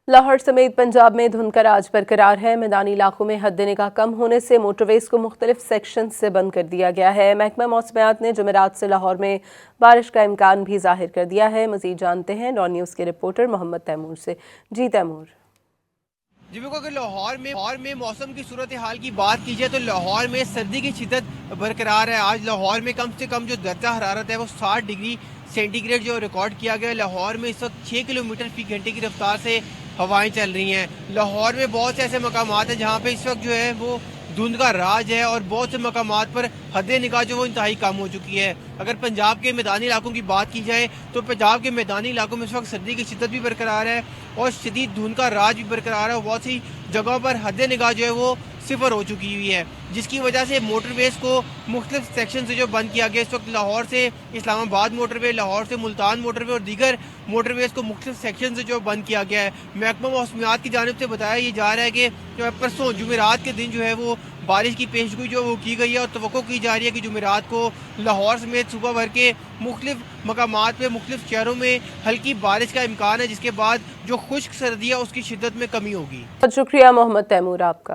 लाहौर समेत पंजाब में धुंध का राज बरकरार है। मैदानी इलाकों में हद निगाह कम होने से मोटरवेज को मुख्तलिफ सेक्शन से बंद कर दिया गया है। महकमा मौसमियात ने जुमेरात से लाहौर में बारिश का इम्कान भी जाहिर कर दिया है। मजीद जानते हैं नॉन न्यूज़ के रिपोर्टर मोहम्मद तैमूर से। जी तैमूर। जी बिल्कुल, अगर लाहौर में मौसम की सूरत हाल की बात की जाए तो लाहौर में सर्दी की शिद्दत बरकरार है। आज लाहौर में कम से कम जो दर्जा हरारत है वो 60 डिग्री सेंटीग्रेड जो रिकॉर्ड किया गया। लाहौर में इस वक्त 6 किलोमीटर फी घंटे की रफ्तार से हवाएं चल रही हैं। लाहौर में बहुत से ऐसे मकामात हैं जहाँ पे इस वक्त जो है वो धुंध का राज है और बहुत से मकामात पर हद निगाह जो वो इंतहाई कम हो चुकी है। अगर पंजाब के मैदानी इलाकों की बात की जाए तो पंजाब के मैदानी इलाकों में इस वक्त सर्दी की शिद्दत भी बरकरार है और शदीद धुंध का राज भी बरकरार है। बहुत सी जगहों पर हद निगाह जो है वो सिफर हो चुकी हुई है, जिसकी वजह से मोटरवेज को मुख्तलिफ सेक्शन से जो बंद किया गया। इस वक्त लाहौर से इस्लामाबाद मोटरवे, लाहौर से मुल्तान मोटरवे और दीगर मोटरवेज को मुख्तलिफ सेक्शन से जो बंद किया गया है। महकमा मौसमियात की जानिब से बताया ये जा रहा है कि परसों जुमेरात के दिन जो है वो बारिश की पेशगोई जो वो की गई है और तवक्को की जा रही है कि जुमेरात को लाहौर समेत सूबा भर के मुख्तलिफ मकामात पे मुख्तलिफ शहरों में हल्की बारिश का इम्कान है, जिसके बाद जो खुश्क सर्दी है उसकी शिद्दत में कमी होगी। बहुत शुक्रिया मोहम्मद तैमूर आपका।